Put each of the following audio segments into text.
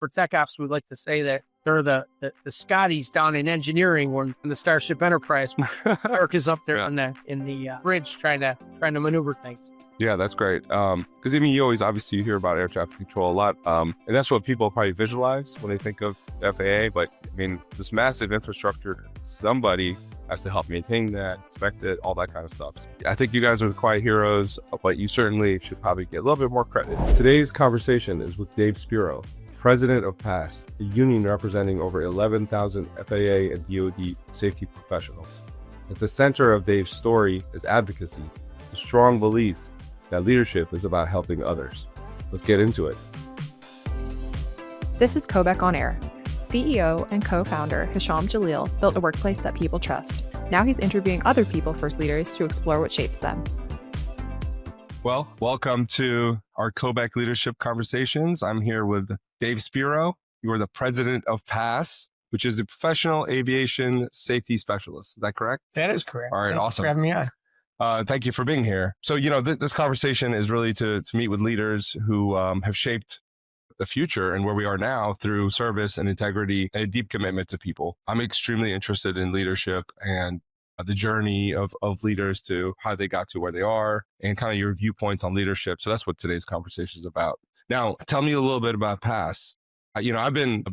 For tech ops, we like to say that they're the Scotties down in engineering when the Starship Enterprise Mark is up there in the bridge trying to maneuver things. Yeah, that's great. Because you always obviously you hear about air traffic control a lot, and that's what people probably visualize when they think of FAA. But this massive infrastructure, somebody has to help maintain that, inspect it, all that kind of stuff. So I think you guys are the quiet heroes, but you certainly should probably get a little bit more credit. Today's conversation is with Dave Spero, president of PASS, a union representing over 11,000 FAA and DoD safety professionals. At the center of Dave's story is advocacy, a strong belief that leadership is about helping others. Let's get into it. This is Kobec on Air. CEO and co-founder Hisham built a workplace that people trust. Now he's interviewing other people-first leaders to explore what shapes them. Well, welcome to our Kobec Leadership Conversations. I'm here with Dave Spero. You are the president of PASS, which is the Professional Aviation Safety Specialists. Is that correct? That is correct. All right, Thanks awesome. for having me on. Thank you for being here. So, this conversation is really to meet with leaders who have shaped the future and where we are now through service and integrity and a deep commitment to people. I'm extremely interested in leadership and the journey of leaders to how they got to where they are and kind of your viewpoints on leadership. So that's what today's conversation is about. Now, tell me a little bit about PASS. I've been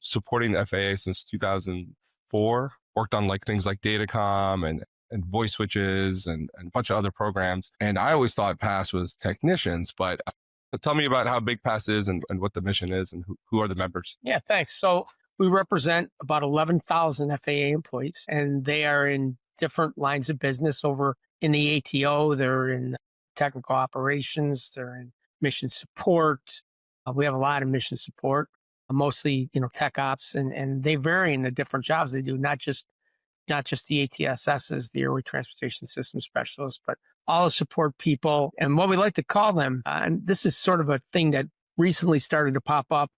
supporting the FAA since 2004, worked on things like Datacom and voice switches and a bunch of other programs. And I always thought PASS was technicians, but tell me about how big PASS is and what the mission is and who are the members. Yeah, thanks. So we represent about 11,000 FAA employees, and they are in different lines of business over in the ATO. They're in technical operations. They're in mission support. We have a lot of mission support, mostly, tech ops, and they vary in the different jobs they do, not just the ATSSs, the Airway Transportation System Specialists, but all the support people. And what we like to call them, and this is sort of a thing that recently started to pop up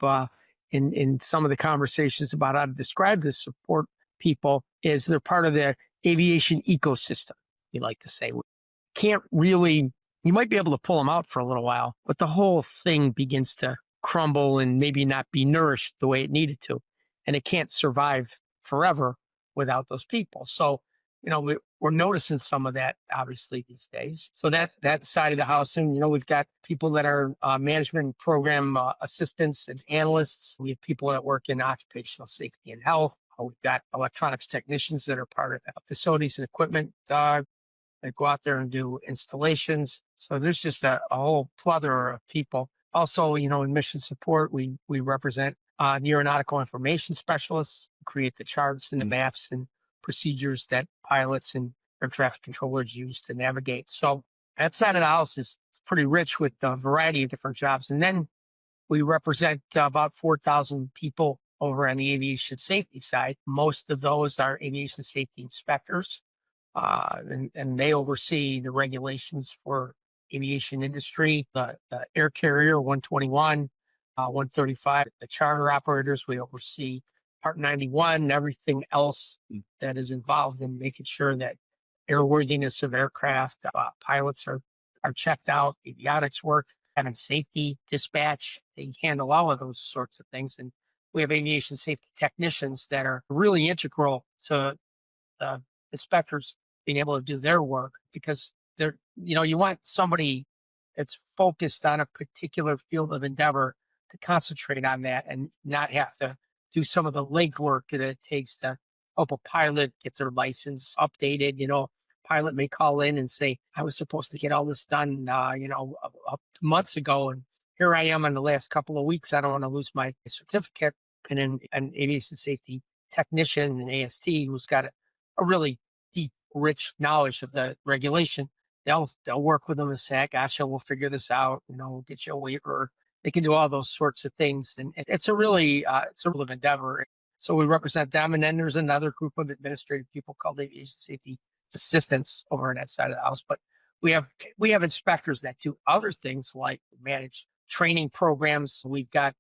in some of the conversations about how to describe the support people, is they're part of the aviation ecosystem, we like to say. You might be able to pull them out for a little while, but the whole thing begins to crumble and maybe not be nourished the way it needed to. And it can't survive forever without those people. So, we're noticing some of that obviously these days. So that side of the house, and, we've got people that are management program assistants and analysts. We have people that work in occupational safety and health. We've got electronics technicians that are part of facilities and equipment that go out there and do installations. So there's just a whole plethora of people. Also, in mission support, we represent the aeronautical information specialists, who create the charts and the maps and procedures that pilots and air traffic controllers use to navigate. So that side of the house is pretty rich with a variety of different jobs. And then we represent about 4,000 people over on the aviation safety side. Most of those are aviation safety inspectors, and they oversee the regulations for aviation industry, the air carrier 121, 135, the charter operators. We oversee Part 91, everything else that is involved in making sure that airworthiness of aircraft, pilots are checked out, avionics work, having safety, dispatch. They handle all of those sorts of things. And we have aviation safety technicians that are really integral to the inspectors being able to do their work, because you want somebody that's focused on a particular field of endeavor to concentrate on that and not have to do some of the legwork that it takes to help a pilot get their license updated. Pilot may call in and say, I was supposed to get all this done, up to months ago. And here I am in the last couple of weeks. I don't want to lose my certificate. And then an aviation safety technician, an AST, who's got a really deep, rich knowledge of the regulation, they'll work with them and say, gotcha, we'll figure this out. We'll get you a waiver. They can do all those sorts of things. And it's a really endeavor. So we represent them. And then there's another group of administrative people called aviation safety assistants over on that side of the house. But we have inspectors that do other things like manage training programs. We've got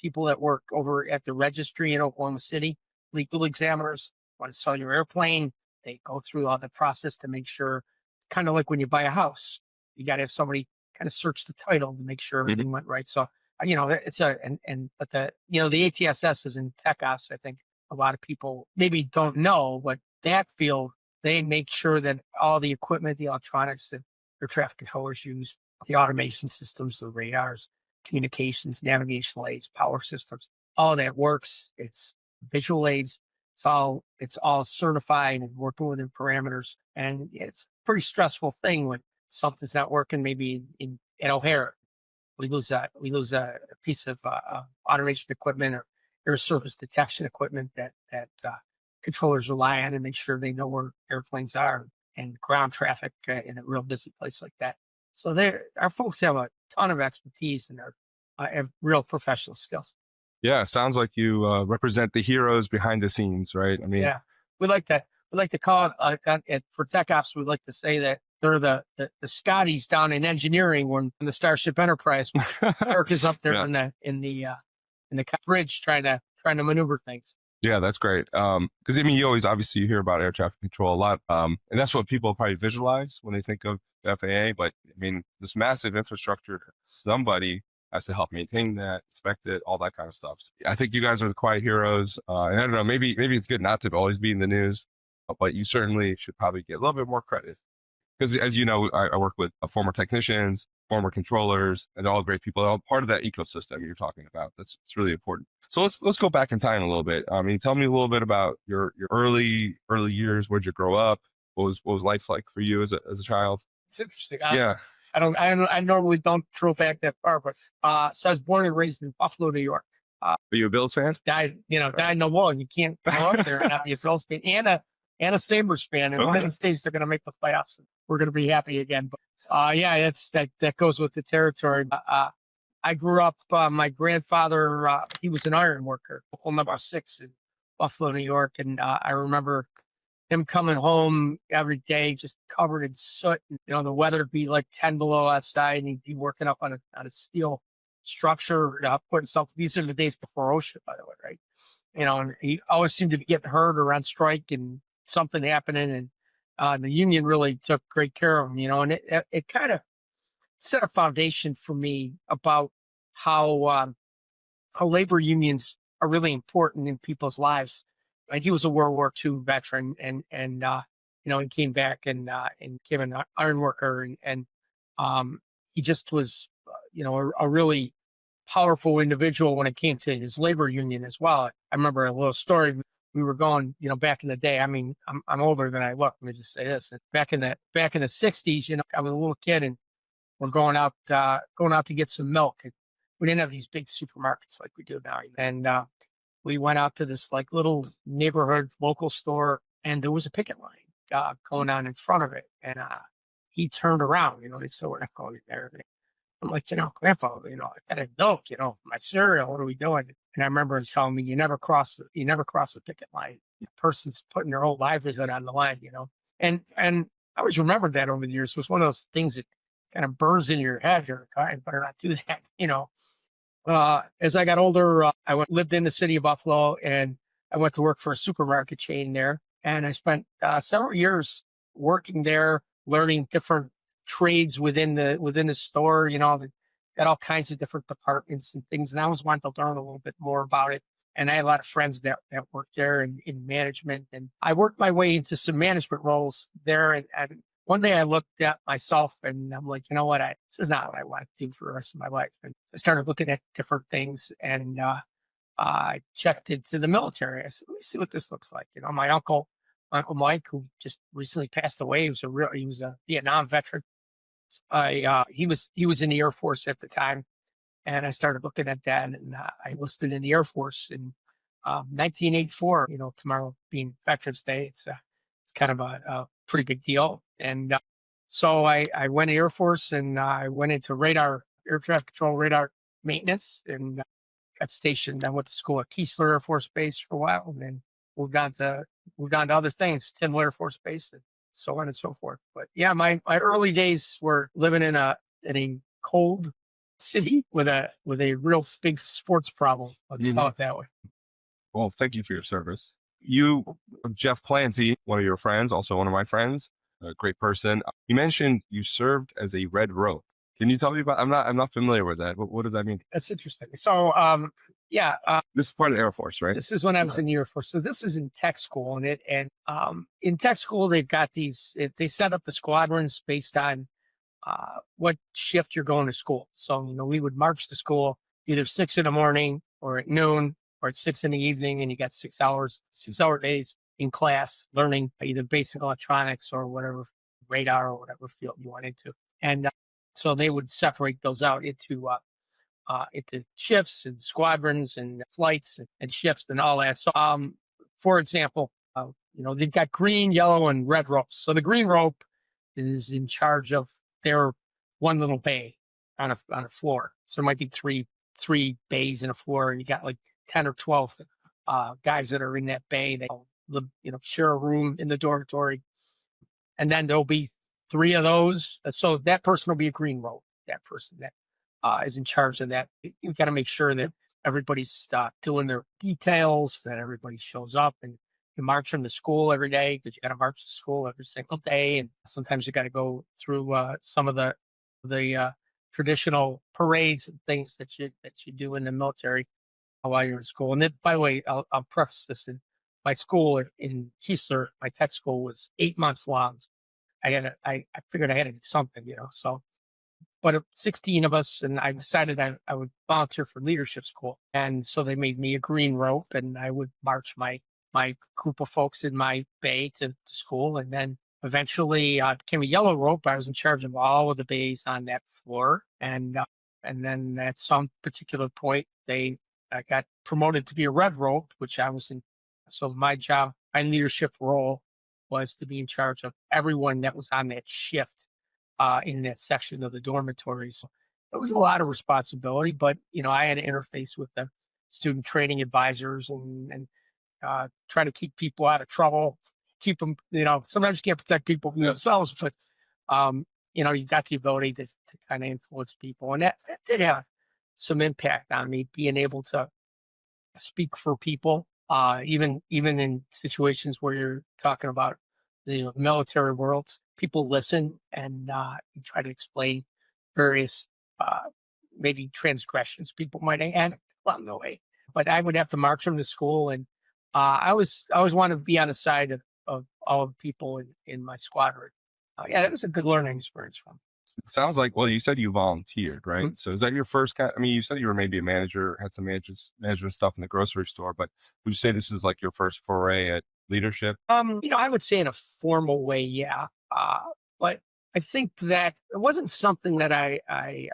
people that work over at the registry in Oklahoma City, legal examiners. Want to sell your airplane, they go through all the process to make sure, kind of like when you buy a house, you got to have somebody kind of search the title to make sure everything went right. So it's but the ATSS is in tech ops. I think a lot of people maybe don't know, but that field, they make sure that all the equipment, the electronics that their traffic controllers use, the automation systems, the radars, communications, navigational aids, power systems, all that works. It's visual aids. It's all certified and working within parameters. And it's a pretty stressful thing when something's not working, maybe at O'Hare. We lose a piece of automation equipment or air surface detection equipment that controllers rely on and make sure they know where airplanes are and ground traffic in a real busy place like that. So our folks have a ton of expertise and have real professional skills. Yeah, sounds like you represent the heroes behind the scenes, right? I mean, Yeah, we like to call it for tech ops. We like to say that they're the Scotties down in engineering when the Starship Enterprise Kirk is up there yeah. in the bridge trying to maneuver things. Yeah, that's great. Because I mean, you hear about air traffic control a lot, and that's what people probably visualize when they think of FAA. But I mean, this massive infrastructure, somebody has to help maintain that, inspect it, all that kind of stuff. So I think you guys are the quiet heroes. And I don't know, maybe it's good not to always be in the news, but you certainly should probably get a little bit more credit. Because as you know, I work with former technicians, former controllers, and all great people. They're all part of that ecosystem you're talking about. It's really important. So let's go back in time a little bit. I mean, tell me a little bit about your early years. Where'd you grow up? What was life like for you as a child? It's interesting. Yeah. I normally don't throw back that far, but so I was born and raised in Buffalo, New York. Are you a Bills fan? Died in the wall. You can't go out there and not be a Bills fan and a Sabres fan. And one of these days they're going to make the playoffs. We're going to be happy again. But yeah, that goes with the territory. I grew up. My grandfather, he was an iron worker, local number 6 in Buffalo, New York, and I remember him coming home every day just covered in soot. And, the weather would be like 10 below outside, and he'd be working up on a steel structure, putting something. These are the days before OSHA, by the way, right? And he always seemed to be getting hurt or on strike and something happening. And the union really took great care of him, and it kind of set a foundation for me about how labor unions are really important in people's lives. And he was a World War II veteran, and he came back and became an iron worker, and he just was, a really powerful individual when it came to his labor union as well. I remember a little story. We were going, back in the day. I mean, I'm older than I look. Let me just say this. Back in the 60s, I was a little kid, and we're going out to get some milk. And we didn't have these big supermarkets like we do now, and we went out to this like little neighborhood local store, and there was a picket line going on in front of it. And he turned around, he said, "We're not going in there." I'm like, Grandpa, I got a milk, my cereal. What are we doing? And I remember him telling me, you never cross the picket line. The person's putting their whole livelihood on the line, And I always remembered that over the years. It was one of those things that kind of burns in your head. You're like, I better not do that, As I got older, I lived in the city of Buffalo, and I went to work for a supermarket chain there. And I spent several years working there, learning different trades within the store. Got all kinds of different departments and things. And I always wanted to learn a little bit more about it. And I had a lot of friends that worked there in management. And I worked my way into some management roles there. And one day I looked at myself and I'm like, this is not what I want to do for the rest of my life. And I started looking at different things, and I checked into the military. I said, let me see what this looks like. My Uncle Mike, who just recently passed away, he was a Vietnam veteran. He was in the Air Force at the time, and I started looking at that, and I enlisted in the Air Force in 1984. Tomorrow being Veterans Day, it's kind of a pretty big deal. And so I went to Air Force, and I went into air traffic control, radar maintenance, and got stationed. I went to school at Keesler Air Force Base for a while, and then moved on to other things, Tyndall Air Force Base, and so on and so forth. But yeah, my early days were living in a cold city with a real big sports problem. Let's call it that way. Well, thank you for your service. Jeff Planty, one of your friends, also one of my friends, a great person. You mentioned you served as a Red Rope. Can you tell me about? I'm not familiar with that. What does that mean? That's interesting. So, yeah, This is part of the Air Force, right? this is when I was Okay. in the Air Force. So this is in tech school, and in tech school they've got they set up the squadrons based on what shift you're going to school. So we would march to school either 6 in the morning or at noon or at 6 in the evening, and you got 6 hours, 6 hour days in class learning either basic electronics or whatever radar or whatever field you went into. And so they would separate those out into shifts and squadrons and flights and shifts and all that. So, for example, they've got green, yellow, and red ropes. So the green rope is in charge of their one little bay on a floor. So there might be three bays in a floor, and you got like 10 or 12 guys that are in that bay. They all share a room in the dormitory, and then there'll be three of those. So that person will be a green rope. That person that is in charge of that. You've got to make sure that everybody's doing their details, that everybody shows up, and you march them to school every day because you got to march to school every single day. And sometimes you got to go through some of the traditional parades and things that you do in the military while you're in school. And then, by the way, I'll preface this: in my school in Keesler, my tech school was 8 months long. I figured I had to do something, so but 16 of us, and I decided I would volunteer for leadership school. And so they made me a green rope, and I would march my group of folks in my bay to school. And then eventually became a yellow rope. I was in charge of all of the bays on that floor. And then at some particular point, I got promoted to be a red rope, which I was in. So my job, my leadership role was to be in charge of everyone that was on that shift in that section of the dormitory. So it was a lot of responsibility, but I had to interface with the student training advisors and try to keep people out of trouble, keep them. Sometimes you can't protect people from themselves, but you got the ability to kind of influence people, and that did have some impact on me, being able to speak for people, even in situations where you're talking about the military worlds. People listen, and you try to explain various uh, maybe transgressions people might have had along the way. But I would have to march them to school, and I always want to be on the side of all of the people in my squadron. Yeah, it was a good learning experience for me. It sounds like, well, you said you volunteered, right? Mhm. So is that your first kind? I mean, you said you were maybe a manager, had some management stuff in the grocery store, but would you say this is like your first foray at leadership? I would say in a formal way, yeah. But I think that it wasn't something that I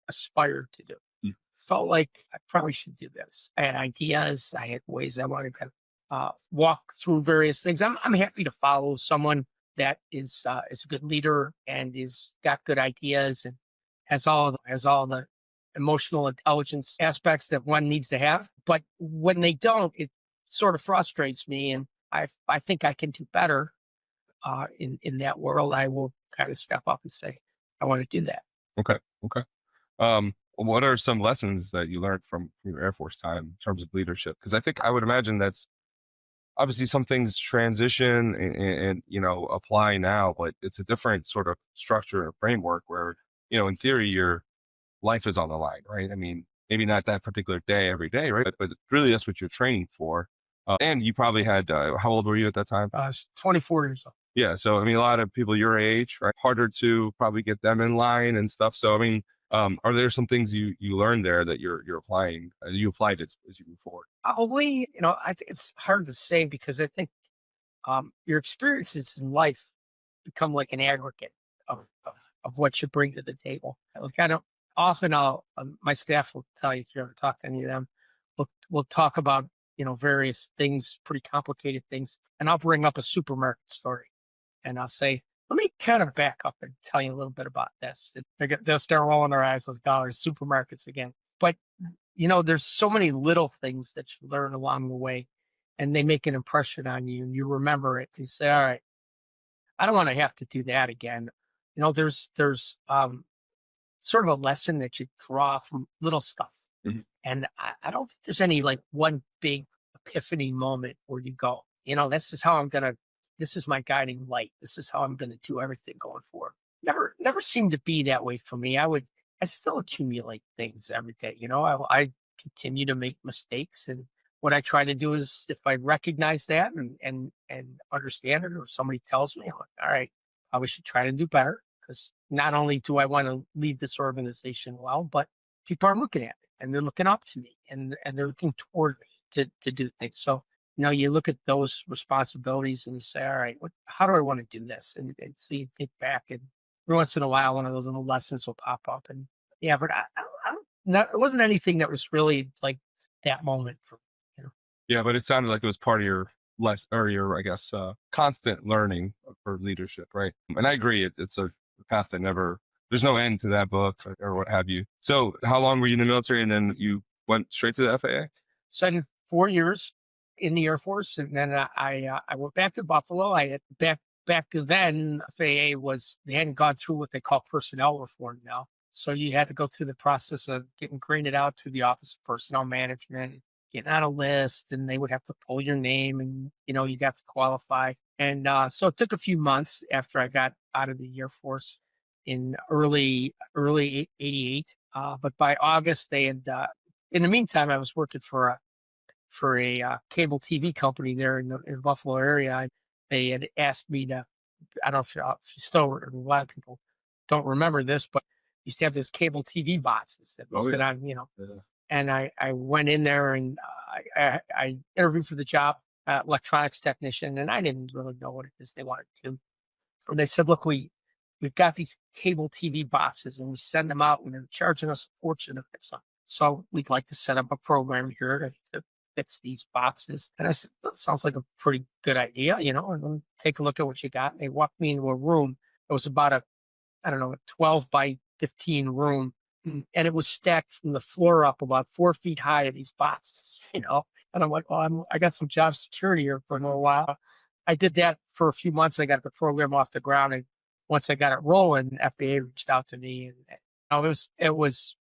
aspired to do. Mm. Felt like I probably should do this. I had ideas. I had ways I wanted to walk through various things. I'm happy to follow someone that is a good leader and is got good ideas and has all the emotional intelligence aspects that one needs to have. But when they don't, it sort of frustrates me, and I think I can do better in that world. I will kind of step up and say I want to do that. Okay. Okay. What are some lessons that you learned from your Air Force time in terms of leadership? Because I would imagine that's obviously some things transition and apply now, but it's a different sort of structure or framework where in theory your life is on the line, right? I mean, maybe not that particular day every day, right? But really that's what you're training for. And you probably had how old were you at that time? I was 24 years old. Yeah, so I mean, a lot of people your age, right? Harder to probably get them in line and stuff. So I mean, are there some things you learned there that you're applying? You applied it as you move forward. Probably, I think it's hard to say because I think your experiences in life become like an aggregate of what you bring to the table. Like I don't often my staff will tell you if you ever talk to any of them, we'll talk about various things, pretty complicated things, and I'll bring up a supermarket story, and I'll say, let me kind of back up and tell you a little bit about this. And they'll start rolling their eyes with dollars, supermarkets again. But there's so many little things that you learn along the way, and they make an impression on you, and you remember it. You say, all right, I don't want to have to do that again. There's sort of a lesson that you draw from little stuff. Mhm. And I don't think there's any like one big epiphany moment where you go, this is my guiding light. This is how I'm going to do everything going forward. Never seemed to be that way for me. I would I still accumulate things every day. I continue to make mistakes, and what I try to do is, if I recognize that and understand it, or somebody tells me, I'm like, all right, we should try to do better. Because not only do I want to lead this organization well, but people are looking at me and they're looking up to me, and they're looking toward me to do things. So you look at those responsibilities and you say, all right, how do I want to do this? And so you think back, and every once in a while, one of those little lessons will pop up. And yeah, but it wasn't anything that was really like that moment for me. Yeah, but it sounded like it was part of your I guess, constant learning for leadership, right? And I agree, it's a path that there's no end to that book or what have you. So how long were you in the military, and then you went straight to the FAA? So I did 4 years in the Air Force, and then I went back to Buffalo. I had back to then, FAA they hadn't gone through what they call personnel reform now. So you had to go through the process of getting graded out to the Office of Personnel Management, getting on a list, and they would have to pull your name, and you'd have to qualify. And so it took a few months after I got out of the Air Force in early '88. But by August, they had. In the meantime, I was working for a cable TV company there in the Buffalo area. They had asked me to. I don't know if you still. A lot of people don't remember this, but used to have those cable TV boxes that was fit on. Yeah. And I went in there, and I interviewed for the job, electronics technician, and I didn't really know what it is they wanted to do. And they said, look, we've got these cable TV boxes, and we send them out, and they're charging us a fortune to fix them. So we'd like to set up a program here to fix these boxes. And I said, that sounds like a pretty good idea, and take a look at what you got. And they walked me into a room. It was about a 12 by 15 room. And it was stacked from the floor up about 4 feet high of these boxes, And I'm like, well, I got some job security here for a little while. I did that for a few months. I got the program off the ground. And once I got it rolling, FAA reached out to me. And it was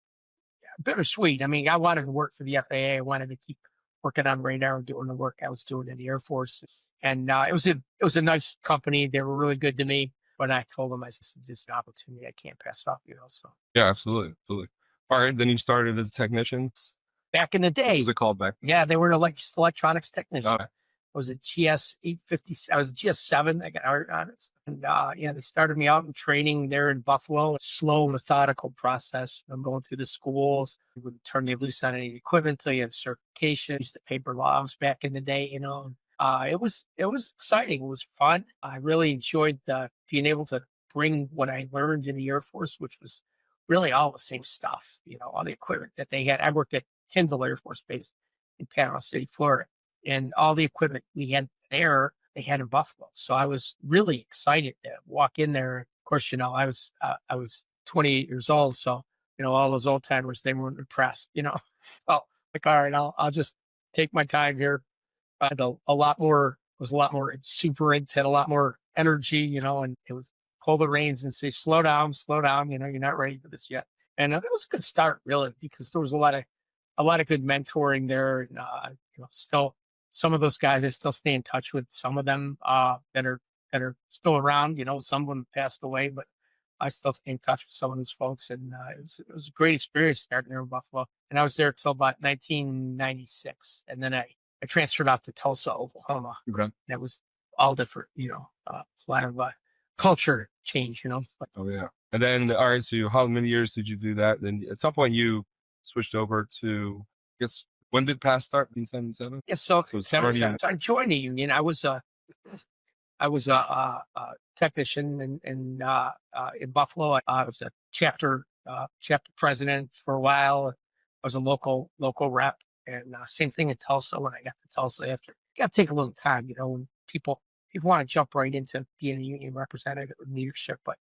bittersweet. I mean, I wanted to work for the FAA. I wanted to keep working on radar and doing the work I was doing in the Air Force. And it was a nice company. They were really good to me. But I told them, this is an opportunity I can't pass up, So Yeah, absolutely. All right, then you started as a technician. Back in the day. What was it called back? Yeah, they were just electronics technician. Okay. I was a GS 850. I was a GS 7. I got hired on it. And they started me out in training there in Buffalo. A slow, methodical process. I'm going through the schools. We wouldn't turn you loose on any equipment until you have certification. Used to paper logs back in the day, It was exciting. It was fun. I really enjoyed being able to bring what I learned in the Air Force, which was really all the same stuff. All the equipment that they had. I worked at Tyndall Air Force Base in Panama City, Florida, and all the equipment we had there, they had in Buffalo. So I was really excited to walk in there. Of course, I was 28 years old, so all those old timers, they weren't impressed. Oh, like, all right, I'll just take my time here. Had a lot more exuberant, had a lot more energy, and it was pull the reins and say, slow down, you're not ready for this yet. And it was a good start, really, because there was a lot of good mentoring there. And, still some of those guys I still stay in touch with, some of them that are still around, some of them passed away, but I still stay in touch with some of those folks. And it was a great experience starting there in Buffalo. And I was there till about 1996. And then I transferred out to Tulsa, Oklahoma. Okay. That was all different, a lot of culture change, But, Oh, yeah. And then, all right, so how many years did you do that? Then at some point you switched over to, I guess, when did PASS start? 1977? yeah, so So it's 77. So I joined the union. I was a technician in Buffalo. I was a chapter president for a while. I was a local rep. And same thing in Tulsa. When I got to Tulsa, after got to take a little time, when people want to jump right into being a union representative or leadership. But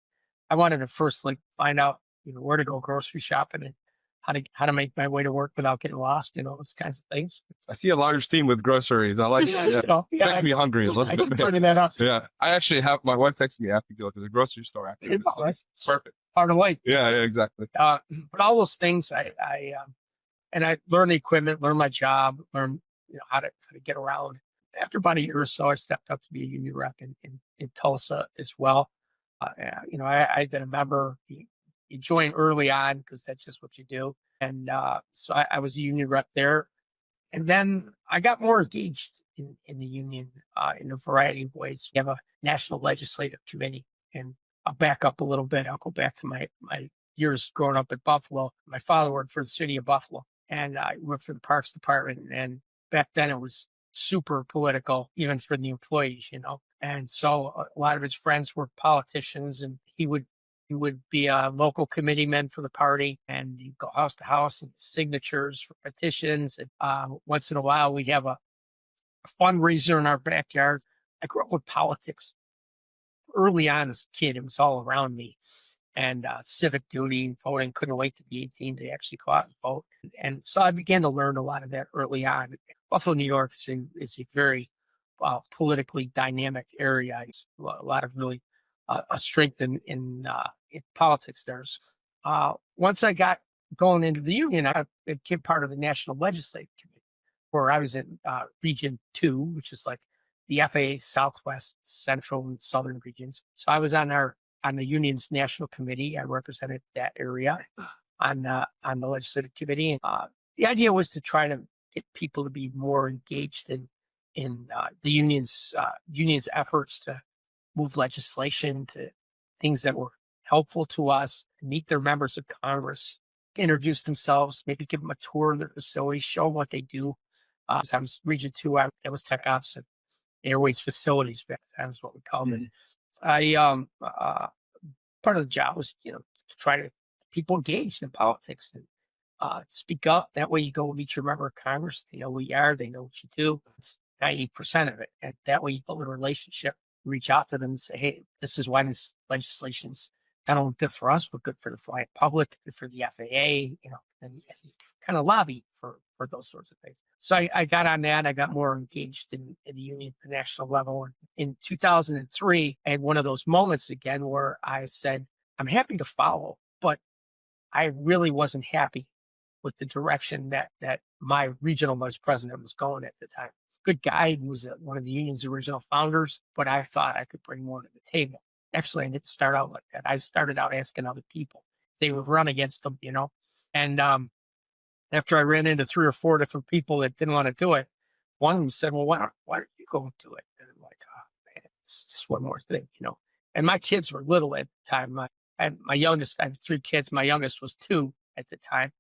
I wanted to first find out, where to go grocery shopping and how to make my way to work without getting lost, those kinds of things. I see a large team with groceries. I like that. It's making me hungry. I keep bringing that up. Yeah. I actually have, my wife texted me I have to go to the grocery store after this. So That's it's perfect. part of life. Yeah, exactly. But all those things, I learned the equipment, learned my job, learned how to get around. After about a year or so, I stepped up to be a union rep in Tulsa as well. I've been a member, you join early on because that's just what you do. And so I was a union rep there. And then I got more engaged in the union in a variety of ways. We have a national legislative committee. And I'll back up a little bit. I'll go back to my years growing up at Buffalo. My father worked for the city of Buffalo, and I worked for the Parks Department. And back then it was super political, even for the employees. And so a lot of his friends were politicians, and he would be a local committeeman for the party, and he'd go house to house and signatures for petitions. And once in a while, we'd have a fundraiser in our backyard. I grew up with politics early on as a kid. It was all around me, and civic duty and voting. Couldn't wait to be 18 to actually go out and vote. And so I began to learn a lot of that early on. Buffalo, New York is a very politically dynamic area. It's a lot of really a strength in politics there. Once I got going into the union, I became part of the National Legislative Committee, where I was in Region 2, which is like the FAA Southwest, Central, and Southern regions. So I was on the union's national committee. I represented that area on the legislative committee. And the idea was to try to get people to be more engaged in the union's efforts to move legislation to things that were helpful to us, to meet their members of Congress, introduce themselves, maybe give them a tour of their facilities, show them what they do. So I was Region 2. I was Tech Ops and Airways Facilities back then is what we called it. I part of the job was to try to get people engaged in politics and speak up. That way you go meet your member of Congress. They know who you are. They know what you do. It's 90% of it. And that way you build a relationship, reach out to them and say, hey, this is why this legislation's not only good for us, but good for the flying public, good for the FAA, and kind of lobby for those sorts of things. So I got on that. I got more engaged in the union at the national level. And in 2003, I had one of those moments again where I said, I'm happy to follow, but I really wasn't happy with the direction that my regional vice president was going at the time. Good guy. He was one of the union's original founders, but I thought I could bring more to the table. Actually, I didn't start out like that. I started out asking other people. They would run against them, And after I ran into 3 or 4 different people that didn't want to do it, one of them said, well, why don't you go and do it? And I'm like, oh, man, it's just one more thing, And my kids were little at the time. I have 3 kids. My youngest was 2 at the time.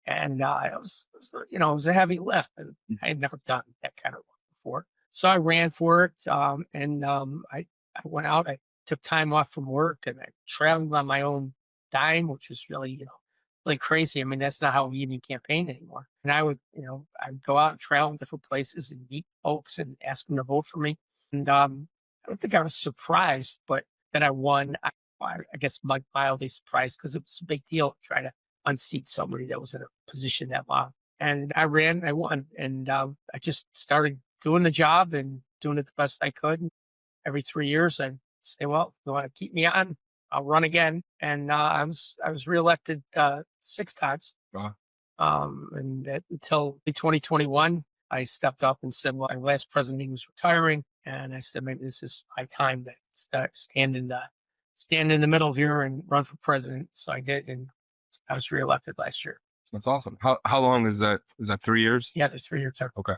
And it was a heavy lift. And I had never done that kind of work before. So I ran for it. I went out. I took time off from work and I traveled on my own dime, which was really, really crazy. I mean, that's not how we even campaign anymore. And I'd go out and travel different places and meet folks and ask them to vote for me. And I don't think I was surprised, but that I won. I guess mildly surprised because it was a big deal to try to unseat somebody that was in a position that long. And I won. And I just started doing the job and doing it the best I could. And every 3 years, I'd say, well, if you want to keep me on, I'll run again. And I was reelected 6 times. Wow. And until 2021, I stepped up and said, well, my last president was retiring. And I said, maybe this is my time to stand in the middle here and run for president. So I did. And I was reelected last year. That's awesome. How long is that? Is that 3 years? Yeah, there's 3-year term. Okay.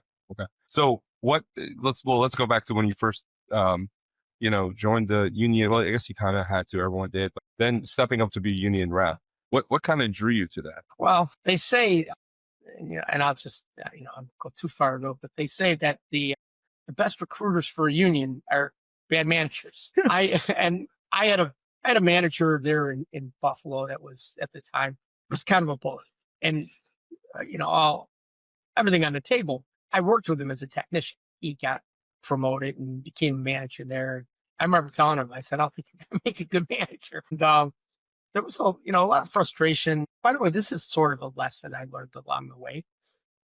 So let's go back to when you first, joined the union. Well, I guess you kind of had to, everyone did, but then stepping up to be union rep, what kind of drew you to that? Well, they say, and I'll just, I'll go too far though, but they say that the best recruiters for a union are bad managers. I had a manager there in Buffalo that was at the time was kind of a bully, and everything on the table. I worked with him as a technician. He got promoted and became a manager there. I remember telling him, I said, I don't think you can make a good manager. And there was a lot of frustration. By the way, this is sort of a lesson I learned along the way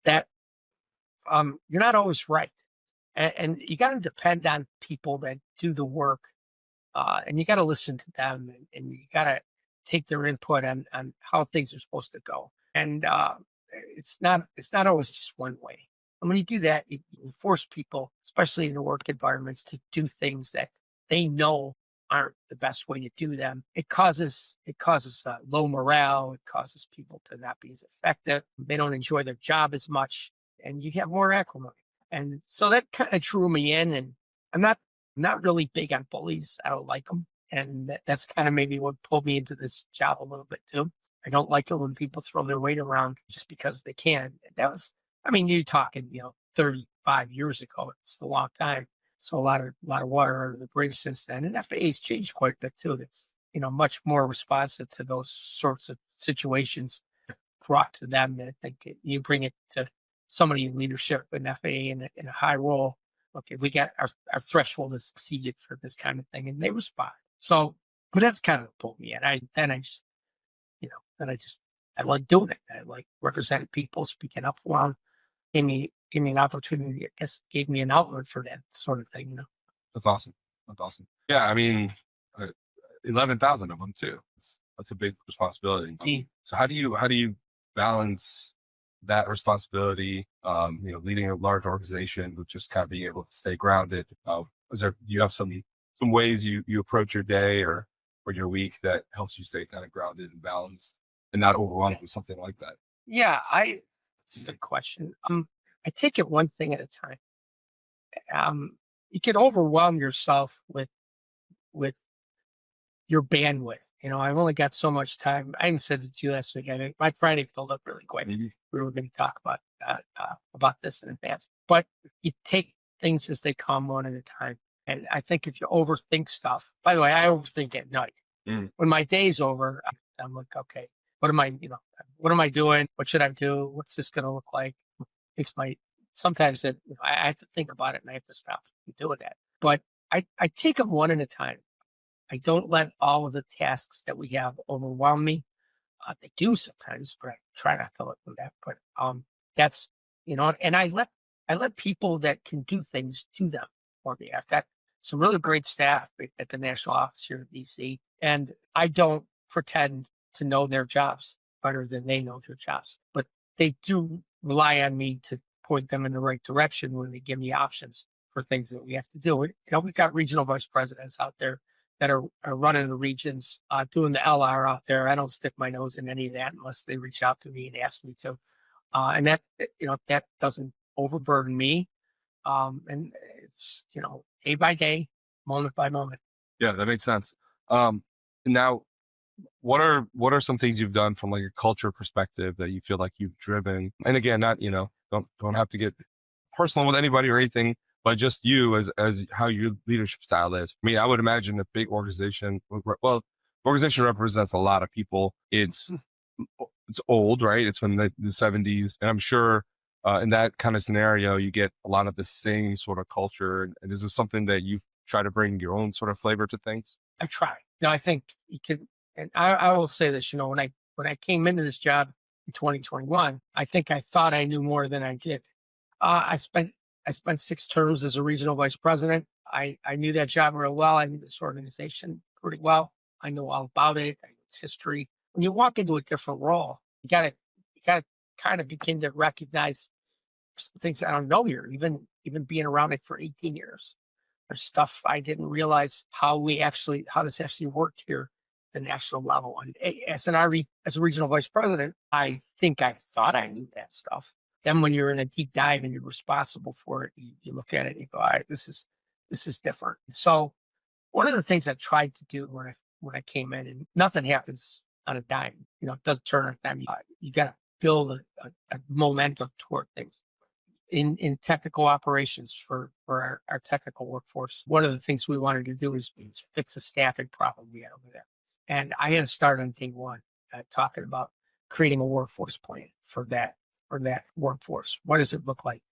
that you're not always right. And you got to depend on people that do the work. And you got to listen to them and you got to take their input on how things are supposed to go. And it's not always just one way. And when you do that, you force people, especially in the work environments, to do things that they know aren't the best way to do them. It causes low morale. It causes people to not be as effective. They don't enjoy their job as much, and you have more acrimony. And so that kind of drew me in. And I'm not really big on bullies. I don't like them, and that's kind of maybe what pulled me into this job a little bit too. I don't like it when people throw their weight around just because they can. And that was, I mean, you're talking, 35 years ago. It's a long time. So a lot of water under the bridge since then. And FAA's changed quite a bit too. That's, much more responsive to those sorts of situations brought to them. And I think you bring it to somebody in leadership in FAA in a high role. Okay, we got our threshold is exceeded for this kind of thing, and they respond. So, but that's kind of pulled me in. I like doing it. I like representing people, speaking up for them. Gave me an opportunity. I guess gave me an outlet for that sort of thing. That's awesome. That's awesome. Yeah, I mean, 11,000 of them too. That's a big responsibility. So how do you balance that responsibility? Leading a large organization with just kind of being able to stay grounded. Do you have some ways you approach your day or your week that helps you stay kind of grounded and balanced and not overwhelmed with something like that? Yeah, that's a good question. I take it one thing at a time. You can overwhelm yourself with your bandwidth. I've only got so much time. I even said it to you last week. My Friday filled up really quick. Mm-hmm. We were going to talk about this in advance, but you take things as they come one at a time. And I think if you overthink stuff, by the way, I overthink at night. Mm. When my day's over, I'm like, okay, what am I doing? What should I do? What's this going to look like? Sometimes I have to think about it and I have to stop doing that. But I take them one at a time. I don't let all of the tasks that we have overwhelm me. They do sometimes, but I try not to let them do that. But that's and I let people that can do things do them for me. I've got some really great staff at the national office here in DC, and I don't pretend to know their jobs better than they know their jobs. But they do rely on me to point them in the right direction when they give me options for things that we have to do. We've got regional vice presidents out there that are running the regions, doing the LR out there. I don't stick my nose in any of that unless they reach out to me and ask me to. And that doesn't overburden me. And it's, day by day, moment by moment. Yeah, that makes sense. Now, what are some things you've done from like a culture perspective that you feel like you've driven? And again, not, don't have to get personal with anybody or anything, but just you as how your leadership style is. I mean, I would imagine a big organization, organization represents a lot of people. It's old, right? It's from the 70s. And I'm sure in that kind of scenario, you get a lot of the same sort of culture. And is this something that you try to bring your own sort of flavor to things? I try. I think you can, and I will say this, when I came into this job in 2021, I think I thought I knew more than I did. I spent 6 terms as a regional vice president. I knew that job real well. I knew this organization pretty well. I know all about it. I know its history. When you walk into a different role, you gotta kind of begin to recognize some things I don't know here. Even being around it for 18 years, there's stuff I didn't realize how this actually worked here at the national level. And as a regional vice president, I think I thought I knew that stuff. Then when you're in a deep dive and you're responsible for it, you look at it and you go, all right, this is different. So one of the things I tried to do when I came in, and nothing happens on a dime, it doesn't turn on a dime. You got to build a momentum toward things. In technical operations for our technical workforce, one of the things we wanted to do is fix a staffing problem we had over there. And I had to start on day one talking about creating a workforce plan for that workforce. What does it look like?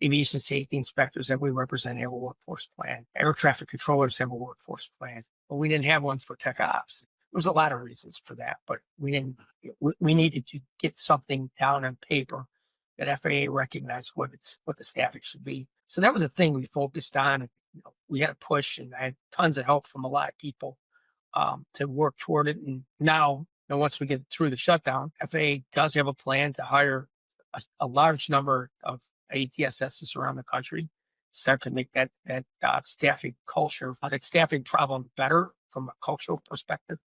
Aviation safety inspectors that we represent have a workforce plan. Air traffic controllers have a workforce plan. But we didn't have one for tech ops. There was a lot of reasons for that, but we needed to get something down on paper that FAA recognized what the staffing should be. So that was a thing we focused on. We had a push, and I had tons of help from a lot of people to work toward it. And now, once we get through the shutdown, FAA does have a plan to hire a large number of ATSSs around the country, start to make that staffing culture, that staffing problem better from a cultural perspective,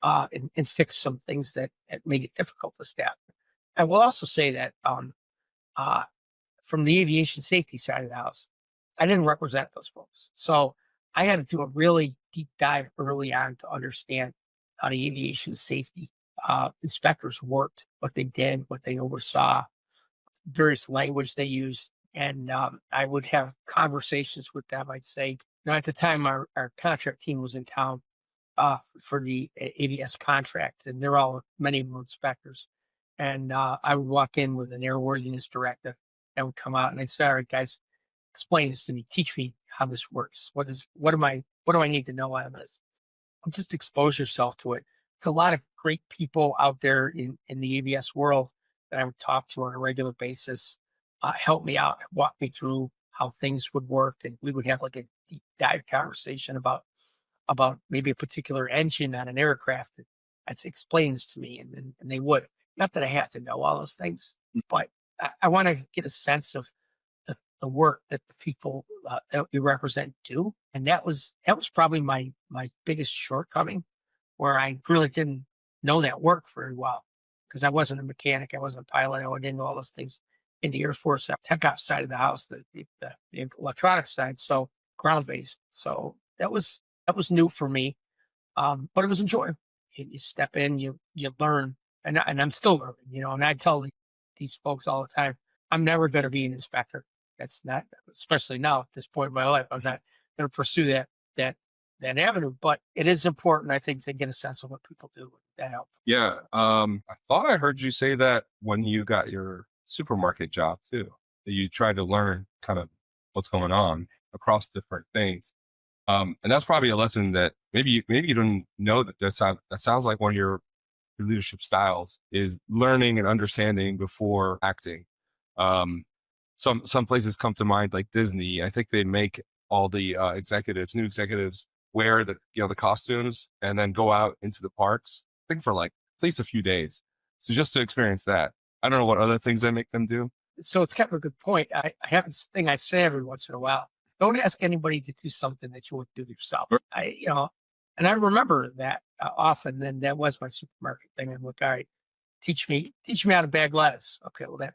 and fix some things that make it difficult to staff. I will also say that uh, from the aviation safety side of the house, I didn't represent those folks. So I had to do a really deep dive early on to understand how the aviation safety inspectors worked, what they did, what they oversaw, various language they used. And I would have conversations with them. I'd say, at the time, our contract team was in town for the ABS contract, and many of them were inspectors. And I would walk in with an airworthiness directive that would come out, and I'd say, "All right, guys, explain this to me. Teach me how this works. What do I need to know out of this?" Just expose yourself to it. A lot of great people out there in the ABS world that I would talk to on a regular basis help me out, walk me through how things would work, and we would have like a deep dive conversation about maybe a particular engine on an aircraft that explains to me, and they would. Not that I have to know all those things, but I want to get a sense of the work that the people that we represent do, and that was probably my biggest shortcoming, where I really didn't know that work very well because I wasn't a mechanic, I wasn't a pilot, I didn't know all those things in the Air Force tech ops side of the house, the electronic side, so ground based. So that was new for me, but it was enjoyable. You step in, you learn, and I'm still learning, And I tell these folks all the time, I'm never going to be an inspector. That's not, especially now at this point in my life, I'm not going to pursue that avenue. But it is important, I think, to get a sense of what people do. That helps. Yeah. I thought I heard you say that when you got your supermarket job too, that you tried to learn kind of what's going on across different things. And that's probably a lesson that maybe you didn't know that sounds like one of your leadership styles is learning and understanding before acting. Some places come to mind like Disney. I think they make all the new executives wear the costumes and then go out into the parks, I think for like at least a few days. So just to experience that. I don't know what other things they make them do. So it's kind of a good point. I have this thing I say every once in a while. Don't ask anybody to do something that you wouldn't do yourself. And I remember that often, and that was my supermarket thing. I'm like, all right, teach me how to bag lettuce. Okay, well, that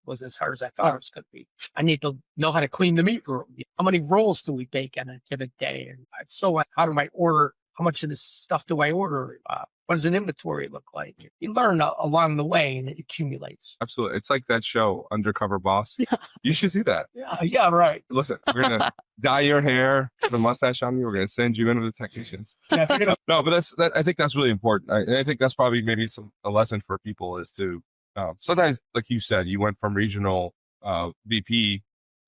was as hard as I thought it was going to be. I need to know how to clean the meat room. How many rolls do we bake on a given day? And so how do I order? How much of this stuff do I order? What does an inventory look like? You learn along the way, and it accumulates. Absolutely. It's like that show, Undercover Boss. Yeah. You should see that. Yeah, right. Listen, we're going to dye your hair, put a mustache on you. We're going to send you into the technicians. No, but I think that's really important. And I think that's probably maybe a lesson for people is to, sometimes, like you said, you went from regional VP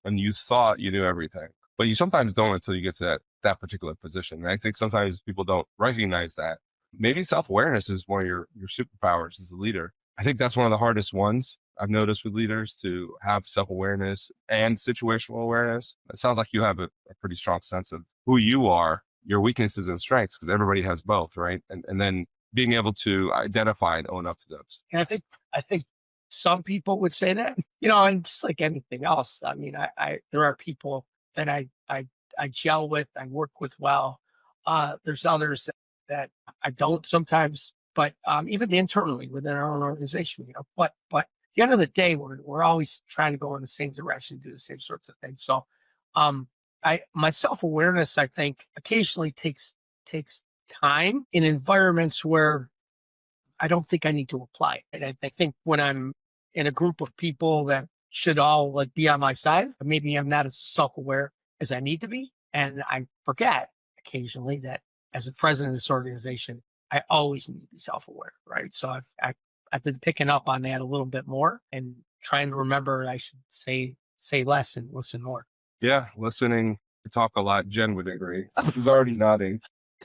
and you thought you knew everything, but you sometimes don't until you get to that particular position. And I think sometimes people don't recognize that. Maybe self-awareness is one of your superpowers as a leader. I think that's one of the hardest ones I've noticed with leaders, to have self-awareness and situational awareness. It sounds like you have a pretty strong sense of who you are, your weaknesses and strengths, because everybody has both, right? And then being able to identify and own up to those. And I think some people would say that, and just like anything else, I mean, there are people that I gel with, I work with well. There's others that I don't sometimes, but even internally within our own organization, but at the end of the day, we're always trying to go in the same direction, do the same sorts of things. So my self-awareness, I think, occasionally takes time in environments where I don't think I need to apply it. And I think when I'm in a group of people that should all be on my side, maybe I'm not as self-aware as I need to be. And I forget occasionally that as a president of this organization, I always need to be self-aware, right? So I've been picking up on that a little bit more and trying to remember I should say less and listen more. Yeah, listening. We talk a lot. Jen would agree. She's already nodding.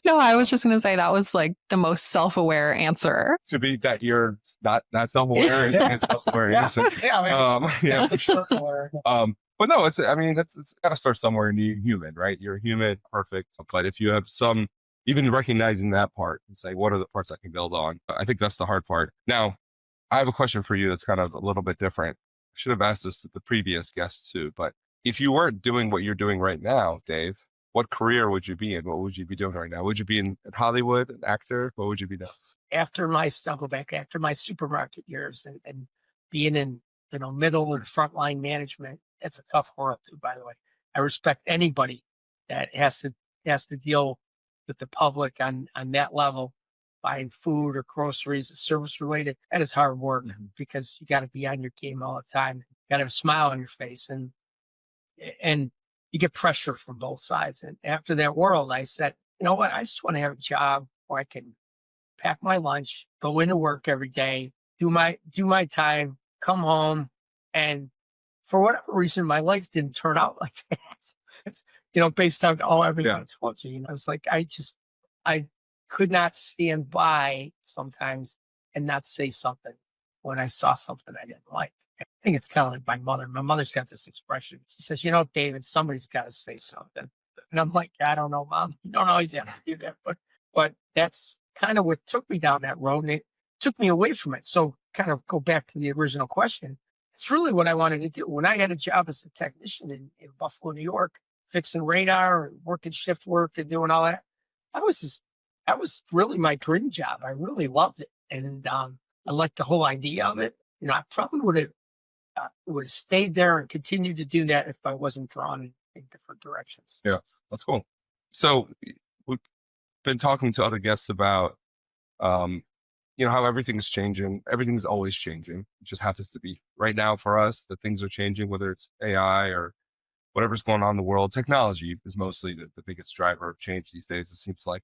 No, I was just going to say that was like the most self-aware answer. To be that you're not self-aware is a self-aware answer. Yeah. Self-aware. But no, it's got to start somewhere, and you're human, right? You're human, perfect. But if you have even recognizing that part and say, what are the parts I can build on? I think that's the hard part. Now, I have a question for you that's kind of a little bit different. I should have asked this to the previous guests too, but if you weren't doing what you're doing right now, Dave, what career would you be in? What would you be doing right now? Would you be in Hollywood, an actor? What would you be doing? After my stumble back, after my supermarket years and being in, middle and frontline management, it's a tough world too, by the way. I respect anybody that has to deal with the public on that level, buying food or groceries, service related. That is hard work because you got to be on your game all the time. You got to have a smile on your face, and you get pressure from both sides. And after that world, I said, you know what? I just want to have a job where I can pack my lunch, go into work every day, do my time, come home, and for whatever reason, my life didn't turn out like that. It's based on everything I told you. I was like, I could not stand by sometimes and not say something when I saw something I didn't like. I think it's kind of like my mother. My mother's got this expression. She says, David, somebody's got to say something. And I'm like, I don't know, Mom. You don't always have to do that. But that's kind of what took me down that road. And it took me away from it. So kind of go back to the original question. It's really what I wanted to do. When I had a job as a technician in Buffalo, New York, fixing radar and working shift work and doing all that, that was really my dream job. I really loved it. And I liked the whole idea of it. I probably would have stayed there and continued to do that if I wasn't drawn in different directions. Yeah, that's cool. So we've been talking to other guests about, how everything's changing. Everything's always changing. It just happens to be right now for us that things are changing, whether it's AI or whatever's going on in the world. Technology is mostly the biggest driver of change these days, it seems like.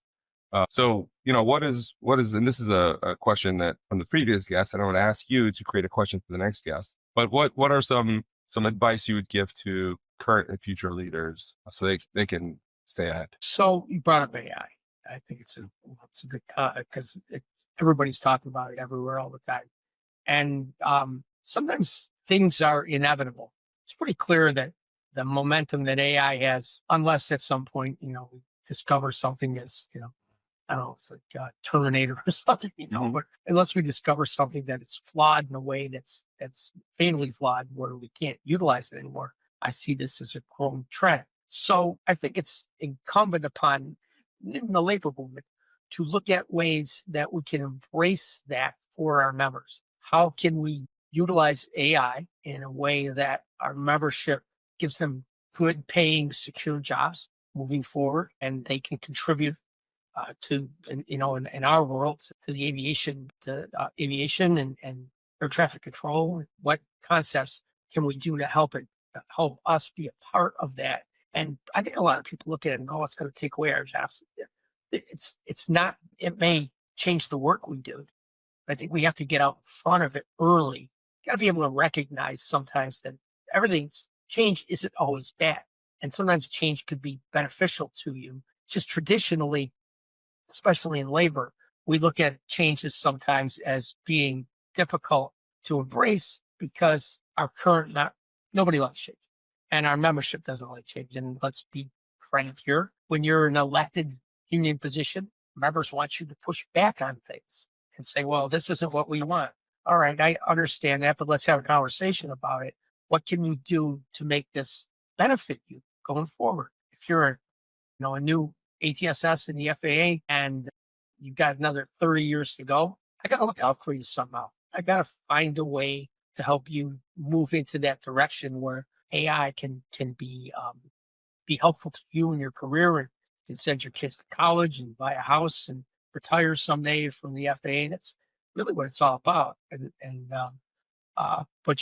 So, what is, and this is a question that from the previous guest, I don't want to ask you to create a question for the next guest, but what are some advice you would give to current and future leaders so they can stay ahead? So you brought up AI. I think it's a good because everybody's talking about it everywhere all the time. And sometimes things are inevitable. It's pretty clear that the momentum that AI has, unless at some point, we discover something that's, I don't know, it's like Terminator or something, but unless we discover something that is flawed in a way that's fatally flawed where we can't utilize it anymore, I see this as a growing trend. So I think it's incumbent upon even the labor movement to look at ways that we can embrace that for our members. How can we utilize AI in a way that our membership gives them good paying, secure jobs moving forward, and they can contribute to, in our world, to the aviation, and air traffic control. What concepts can we do to help us be a part of that? And I think a lot of people look at it and go, it's going to take away our jobs. It's not. It may change the work we do. I think we have to get out in front of it early. Got to be able to recognize sometimes that change isn't always bad. And sometimes change could be beneficial to you. Just traditionally, especially in labor, we look at changes sometimes as being difficult to embrace because nobody likes change. And our membership doesn't like change. And let's be frank here. When you're in an elected union position, members want you to push back on things and say, well, this isn't what we want. All right, I understand that, but let's have a conversation about it. What can we do to make this benefit you going forward? If you're a new ATSS in the FAA and you've got another 30 years to go, I got to look out for you somehow. I got to find a way to help you move into that direction where AI can be helpful to you in your career, and you can send your kids to college and buy a house and retire someday from the FAA. That's really what it's all about. But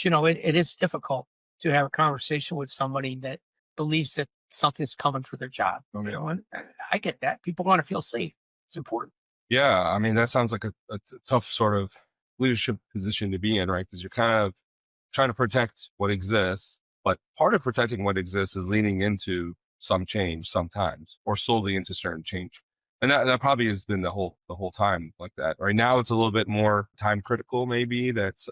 it is difficult to have a conversation with somebody that believes that something's coming for their job. And I get that. People want to feel safe. It's important. Yeah, I mean, that sounds like a tough sort of leadership position to be in, right? Because you're kind of trying to protect what exists, but part of protecting what exists is leaning into some change sometimes, or solely into certain change. And that probably has been the whole time like that. Right now, it's a little bit more time critical, maybe. That's,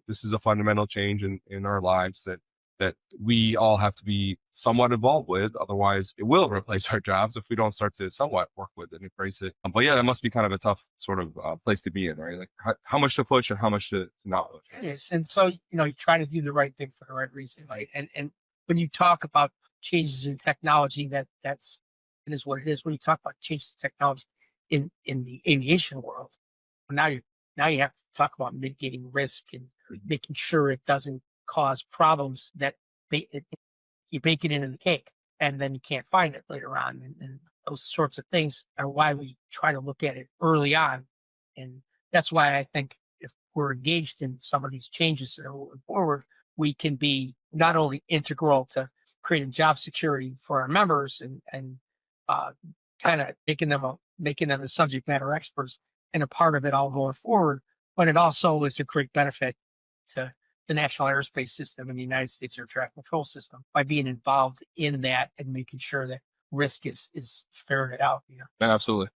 this is a fundamental change in our lives that we all have to be somewhat involved with. Otherwise, it will replace our jobs if we don't start to somewhat work with it and embrace it. But yeah, that must be kind of a tough sort of place to be in, right? Like how much to push and how much to not push. It is. And so, you try to do the right thing for the right reason, right? And when you talk about changes in technology, that's it is what it is. When you talk about changes to technology in the aviation world, now you have to talk about mitigating risk and making sure it doesn't cause problems that you bake it into the cake and then you can't find it later on. And those sorts of things are why we try to look at it early on. And that's why I think if we're engaged in some of these changes that are moving forward, we can be not only integral to creating job security for our members and kind of making them the subject matter experts and a part of it all going forward, but it also is a great benefit to the national aerospace system and the United States air traffic control system by being involved in that and making sure that risk is ferreted out. Absolutely.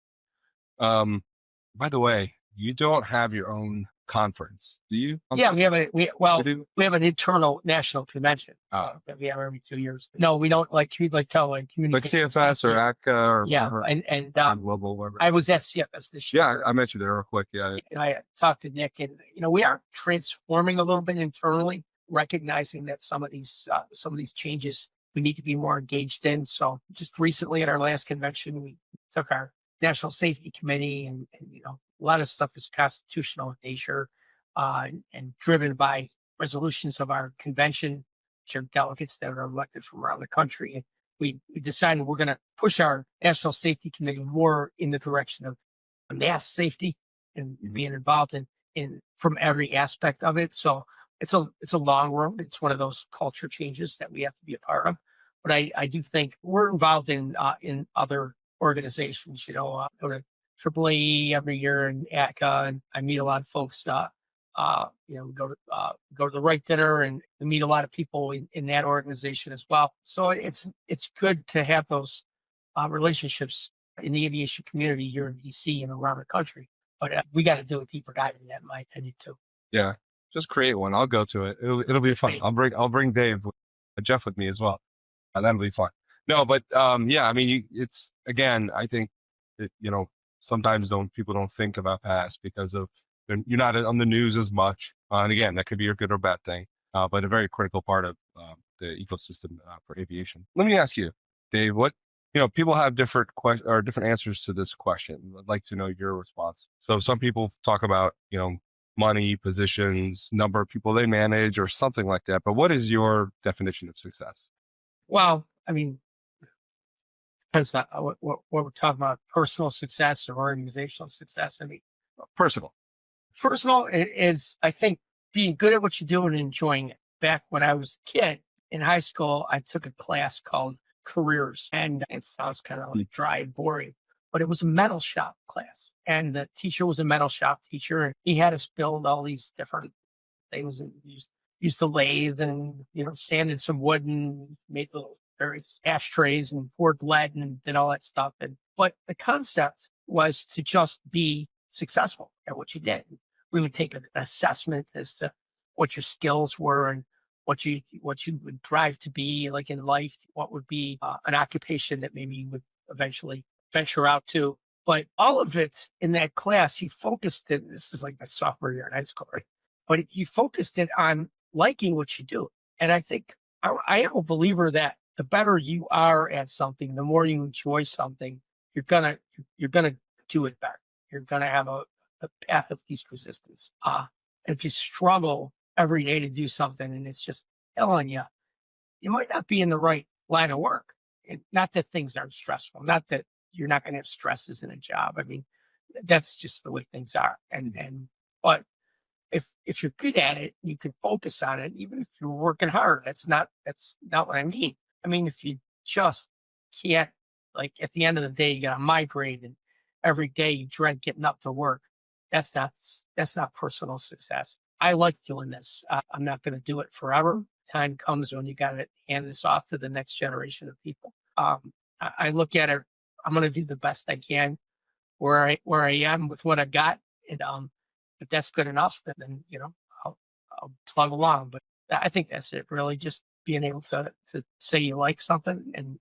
By the way, you don't have your own conference, do you? Yeah, we have we have an internal national convention Oh. that we have every 2 years. No, we don't like communication. Like CFS or ACCA or yeah, or and global, whatever. I was at CFS this year. Yeah, I met you there real quick. Yeah. And I talked to Nick, and we are transforming a little bit internally, recognizing that some of these changes we need to be more engaged in. So just recently at our last convention, we took our National Safety Committee, and a lot of stuff is constitutional in nature, and driven by resolutions of our convention, which are delegates that are elected from around the country. And we decided we're going to push our National Safety Committee more in the direction of mass safety and being involved in from every aspect of it. So it's a long road. It's one of those culture changes that we have to be a part of. But I do think we're involved in other organizations. Go to AAA every year in ACCA, and I meet a lot of folks. We go to the Right Dinner and meet a lot of people in that organization as well. So it's good to have those relationships in the aviation community here in DC and around the country. But we got to do a deeper dive in that, in my opinion, too. Yeah, just create one. I'll go to it. It'll be fun. I'll bring Dave, Jeff with me as well. That'll be fun. No, but yeah, I mean, it's again, I think that, sometimes people don't think about past because of you're not on the news as much. And again, that could be a good or bad thing, but a very critical part of the ecosystem for aviation. Let me ask you, Dave, what people have different answers to this question. I'd like to know your response. So some people talk about money, positions, number of people they manage, or something like that. But what is your definition of success? Well, I mean, depends on what we're talking about: personal success or organizational success. I mean, Personal is, I think, being good at what you do and enjoying it. Back when I was a kid in high school, I took a class called Careers, and it sounds kind of like dry and boring, but it was a metal shop class, and the teacher was a metal shop teacher, and he had us build all these different things, and used to lathe and sanded some wood and made little various ashtrays and poured lead and did all that stuff. But the concept was to just be successful at what you did. We would take an assessment as to what your skills were and what you would drive to be like in life. What would be an occupation that maybe you would eventually venture out to. But all of it in that class, he focused it. This is like my sophomore year in high school, right? But he focused it on liking what you do. And I think I am a believer that the better you are at something, the more you enjoy something, you're gonna do it better. You're gonna have a path of least resistance. And if you struggle every day to do something and it's just killing you, you might not be in the right line of work. And not that things aren't stressful, not that you're not going to have stresses in a job. I mean, that's just the way things are. But if you're good at it, you can focus on it, even if you're working hard. That's not what I mean. I mean, if you just can't, like at the end of the day, you got a migraine and every day you dread getting up to work. That's not personal success. I like doing this. I'm not going to do it forever. Time comes when you got to hand this off to the next generation of people. I look at it. I'm going to do the best I can where I am with what I got, and if that's good enough, then I'll plug along. But I think that's it. Really, just being able to say you like something and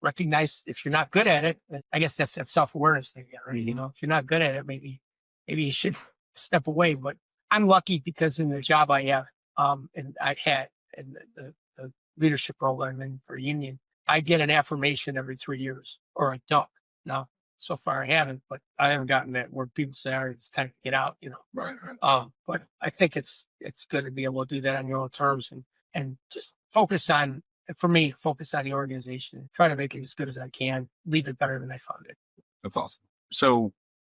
recognize if you're not good at it. Then I guess that's that self-awareness thing, right? If you're not good at it, maybe you should step away. But I'm lucky because in the job I have, and I had, and the leadership role I'm in for a union, I get an affirmation every 3 years, or I don't. Now, so far I haven't, but I haven't gotten that where people say, all right, it's time to get out, Right, right. But I think it's good to be able to do that on your own terms and just focus on, for me, focus on the organization, try to make it as good as I can, leave it better than I found it. That's awesome. So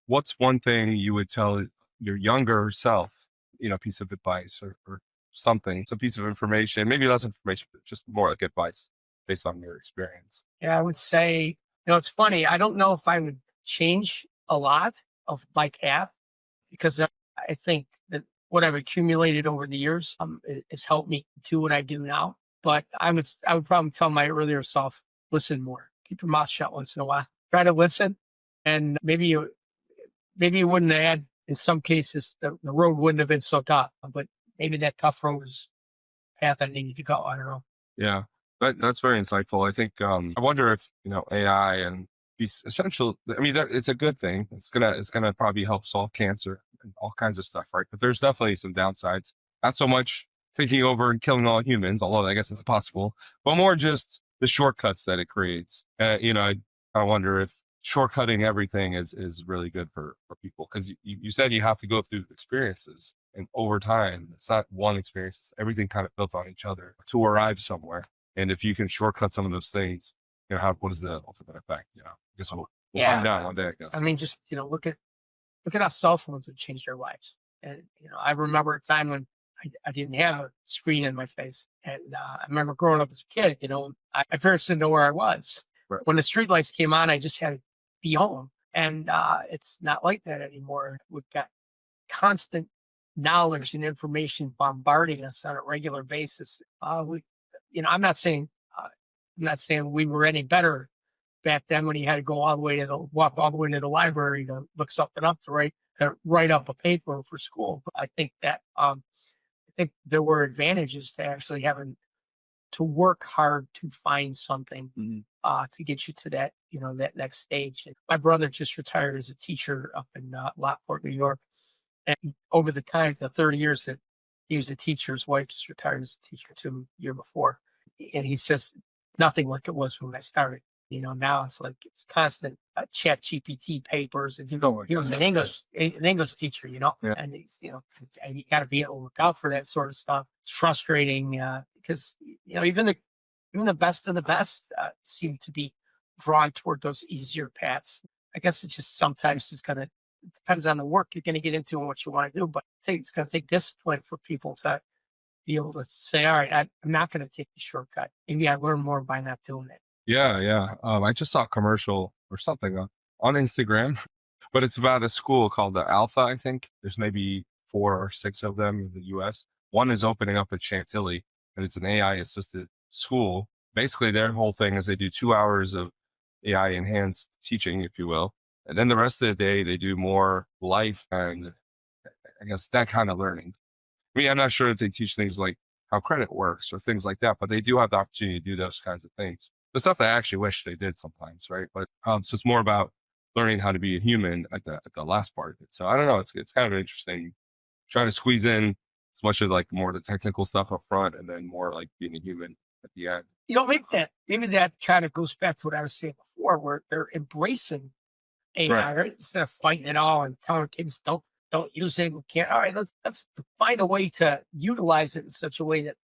what's one thing you would tell your younger self, piece of advice or something, some piece of information, maybe less information, but just more like advice based on your experience? Yeah, I would say, it's funny. I don't know if I would change a lot of my path because I think that what I've accumulated over the years has helped me do what I do now. But I would probably tell my earlier self, listen more, keep your mouth shut once in a while, try to listen, and maybe you wouldn't have had, in some cases, the road wouldn't have been so tough, but maybe that tough road was the path I needed to go. I don't know. Yeah, that's very insightful. I think I wonder if AI and these essential. I mean, it's a good thing. It's gonna probably help solve cancer and all kinds of stuff, right? But there's definitely some downsides. Not so much taking over and killing all humans, although I guess it's possible, but more just the shortcuts that it creates. I wonder if shortcutting everything is really good for people, because you said you have to go through experiences, and over time it's not one experience, it's everything kind of built on each other to arrive somewhere. And if you can shortcut some of those things, what is the ultimate effect? I guess we'll find out one day, I guess. I mean, just look at how cell phones have changed our lives. And I remember a time when I didn't have a screen in my face, and I remember growing up as a kid. My parents didn't know where I was. Right. When the street lights came on, I just had to be home, and it's not like that anymore. We've got constant knowledge and information bombarding us on a regular basis. I'm not saying we were any better back then when you had to walk all the way to the library to look something up to write up a paper for school. But I think that I think there were advantages to actually having to work hard to find something to get you to that that next stage. And my brother just retired as a teacher up in Lockport, New York, and over the 30 years that he was a teacher, his wife just retired as a teacher too, the year before. And he says nothing like it was when I started. Now it's constant chat GPT papers. And he was an English teacher, Yeah. and he's, and you got to be able to look out for that sort of stuff. It's frustrating because, even the best of the best seem to be drawn toward those easier paths. I guess it just sometimes it depends on the work you're going to get into and what you want to do, but it's going to take discipline for people to be able to say, all right, I'm not going to take the shortcut. Maybe I learn more by not doing it. Yeah. I just saw a commercial or something on Instagram, but it's about a school called the Alpha, I think. There's maybe 4 or 6 of them in the US. One is opening up at Chantilly, and it's an AI-assisted school. Basically, their whole thing is they do 2 hours of AI-enhanced teaching, if you will. And then the rest of the day, they do more life and, I guess, that kind of learning. I mean, I'm not sure if they teach things like how credit works or things like that, but they do have the opportunity to do those kinds of things. The stuff I actually wish they did sometimes, right? But so it's more about learning how to be a human at the last part of it. So I don't know. It's kind of interesting. Trying to squeeze in as much of more the technical stuff up front, and then more like being a human at the end. Maybe that kind of goes back to what I was saying before, where they're embracing AI, right? Instead of fighting it all and telling kids don't use it. We can't. All right, let's find a way to utilize it in such a way that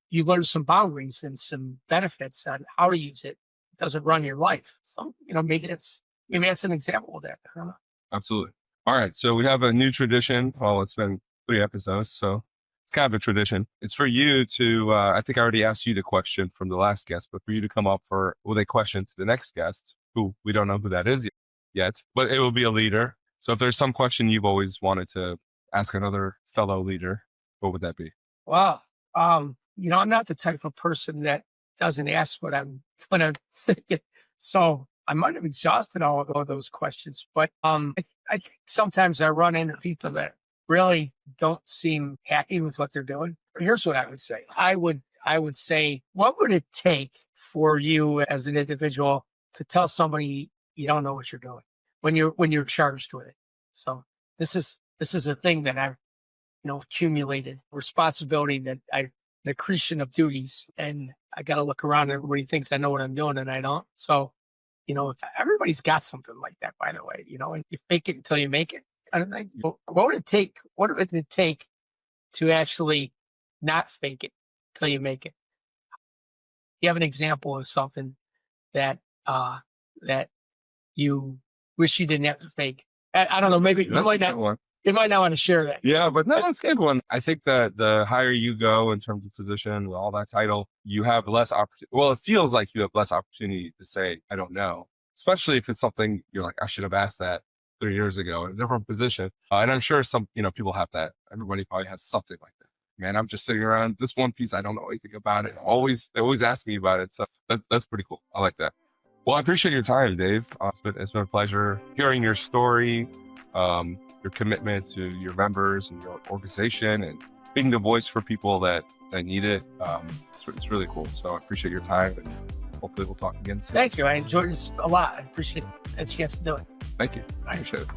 you learn some boundaries and some benefits on how to use it. It doesn't run your life. So maybe that's an example of that. I don't know. Absolutely. All right, so we have a new tradition. Well, it's been 3 episodes, so it's kind of a tradition. It's for you to, I think I already asked you the question from the last guest, but for you to come up with a question to the next guest, who we don't know who that is yet, but it will be a leader. So if there's some question you've always wanted to ask another fellow leader, what would that be? Wow. I'm not the type of person that doesn't ask what I'm thinking. So I might have exhausted all of those questions, but I think sometimes I run into people that really don't seem happy with what they're doing. Here's what I would say. I would say, what would it take for you as an individual to tell somebody you don't know what you're doing when you're charged with it? So this is a thing that I've accumulated responsibility, that the accretion of duties, and I got to look around. Everybody thinks I know what I'm doing, and I don't. So, if everybody's got something like that, by the way, and you fake it until you make it kind of thing. What would it take? What would it take to actually not fake it till you make it? You have an example of something that that you wish you didn't have to fake. I don't know. Maybe you That's might a good not. one. You might not want to share that. Yeah, but no, that's a good one. I think that the higher you go in terms of position with all that title, you have less opportunity. Well, it feels like you have less opportunity to say, I don't know, especially if it's something you're like, I should have asked that 3 years ago in a different position. And I'm sure some, people have that. Everybody probably has something like that. Man, I'm just sitting around this one piece. I don't know anything about it. They always ask me about it. So that's pretty cool. I like that. Well, I appreciate your time, Dave. It's been a pleasure hearing your story, your commitment to your members and your organization, and being the voice for people that need it. It's really cool. So I appreciate your time, and hopefully we'll talk again soon. Thank you. I enjoyed this a lot. I appreciate a chance to do it. Thank you. I appreciate it.